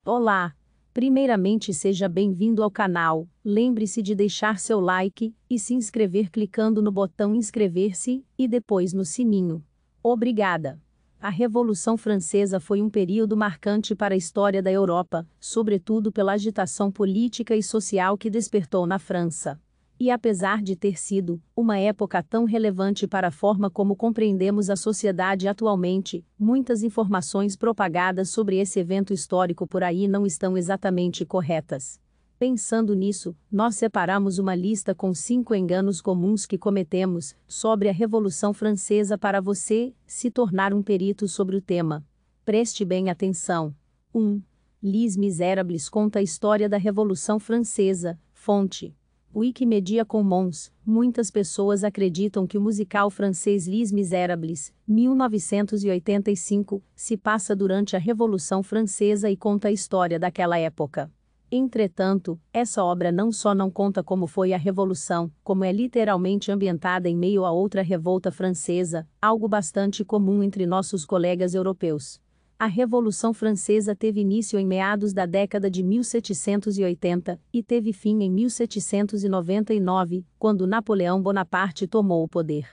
Olá! Primeiramente seja bem-vindo ao canal, lembre-se de deixar seu like, e se inscrever clicando no botão inscrever-se, e depois no sininho. Obrigada! A Revolução Francesa foi um período marcante para a história da Europa, sobretudo pela agitação política e social que despertou na França. E apesar de ter sido uma época tão relevante para a forma como compreendemos a sociedade atualmente, muitas informações propagadas sobre esse evento histórico por aí não estão exatamente corretas. Pensando nisso, nós separamos uma lista com 5 enganos comuns que cometemos sobre a Revolução Francesa para você se tornar um perito sobre o tema. Preste bem atenção. 1. Les Misérables conta a história da Revolução Francesa. Fonte: Wikimedia Commons. Muitas pessoas acreditam que o musical francês Les Misérables, 1985, se passa durante a Revolução Francesa e conta a história daquela época. Entretanto, essa obra não só não conta como foi a Revolução, como é literalmente ambientada em meio a outra revolta francesa, algo bastante comum entre nossos colegas europeus. A Revolução Francesa teve início em meados da década de 1780 e teve fim em 1799, quando Napoleão Bonaparte tomou o poder.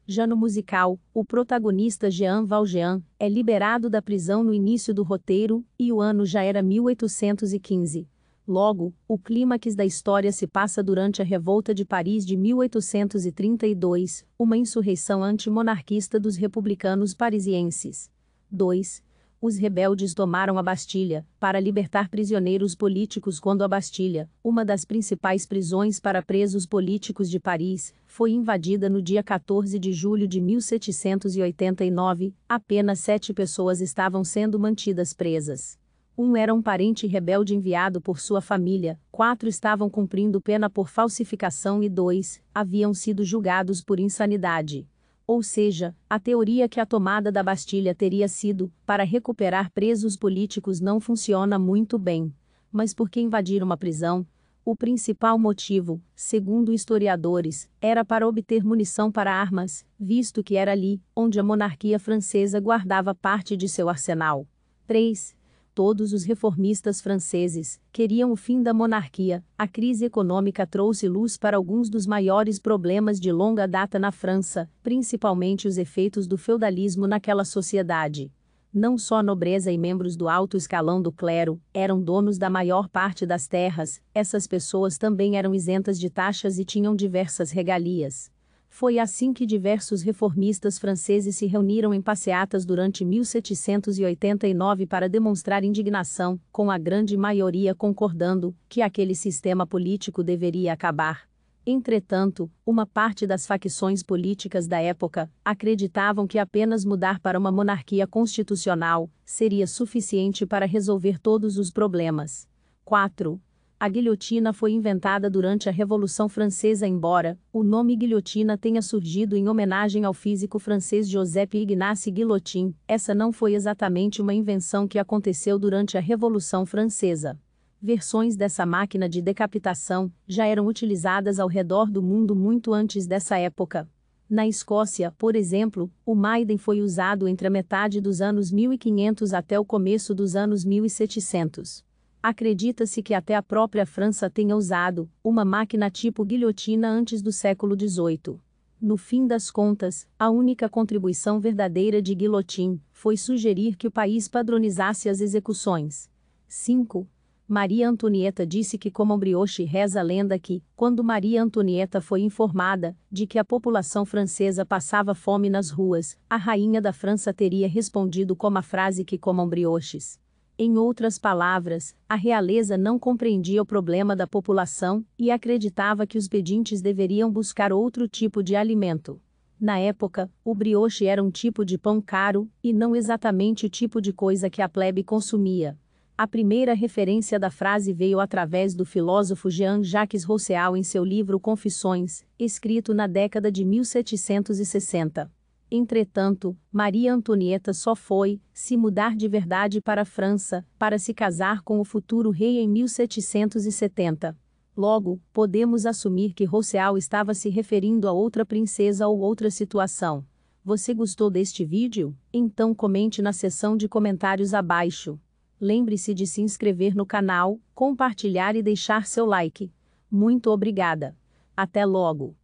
Já no musical, o protagonista Jean Valjean é liberado da prisão no início do roteiro, e o ano já era 1815. Logo, o clímax da história se passa durante a Revolta de Paris de 1832, uma insurreição antimonarquista dos republicanos parisienses. 2. Os rebeldes tomaram a Bastilha, para libertar prisioneiros políticos quando a Bastilha, uma das principais prisões para presos políticos de Paris, foi invadida no dia 14 de julho de 1789, apenas 7 pessoas estavam sendo mantidas presas. 1 era um parente rebelde enviado por sua família, 4 estavam cumprindo pena por falsificação e 2 haviam sido julgados por insanidade. Ou seja, a teoria que a tomada da Bastilha teria sido para recuperar presos políticos não funciona muito bem. Mas por que invadir uma prisão? O principal motivo, segundo historiadores, era para obter munição para armas, visto que era ali onde a monarquia francesa guardava parte de seu arsenal. 3. Todos os reformistas franceses queriam o fim da monarquia. A crise econômica trouxe luz para alguns dos maiores problemas de longa data na França, principalmente os efeitos do feudalismo naquela sociedade. Não só a nobreza e membros do alto escalão do clero eram donos da maior parte das terras, essas pessoas também eram isentas de taxas e tinham diversas regalias. Foi assim que diversos reformistas franceses se reuniram em passeatas durante 1789 para demonstrar indignação, com a grande maioria concordando que aquele sistema político deveria acabar. Entretanto, uma parte das facções políticas da época acreditavam que apenas mudar para uma monarquia constitucional seria suficiente para resolver todos os problemas. 4. A guilhotina foi inventada durante a Revolução Francesa, embora o nome guilhotina tenha surgido em homenagem ao físico francês Joseph-Ignace Guillotin. Essa não foi exatamente uma invenção que aconteceu durante a Revolução Francesa. Versões dessa máquina de decapitação já eram utilizadas ao redor do mundo muito antes dessa época. Na Escócia, por exemplo, o Maiden foi usado entre a metade dos anos 1500 até o começo dos anos 1700. Acredita-se que até a própria França tenha usado uma máquina tipo guilhotina antes do século XVIII. No fim das contas, a única contribuição verdadeira de Guillotin foi sugerir que o país padronizasse as execuções. 5. Maria Antonieta disse que como brioche. Reza a lenda que, quando Maria Antonieta foi informada de que a população francesa passava fome nas ruas, a rainha da França teria respondido com a frase que comam brioches. Em outras palavras, a realeza não compreendia o problema da população e acreditava que os pedintes deveriam buscar outro tipo de alimento. Na época, o brioche era um tipo de pão caro, e não exatamente o tipo de coisa que a plebe consumia. A primeira referência da frase veio através do filósofo Jean-Jacques Rousseau em seu livro Confissões, escrito na década de 1760. Entretanto, Maria Antonieta só foi se mudar de verdade para a França, para se casar com o futuro rei em 1770. Logo, podemos assumir que Rousseau estava se referindo a outra princesa ou outra situação. Você gostou deste vídeo? Então comente na seção de comentários abaixo. Lembre-se de se inscrever no canal, compartilhar e deixar seu like. Muito obrigada. Até logo!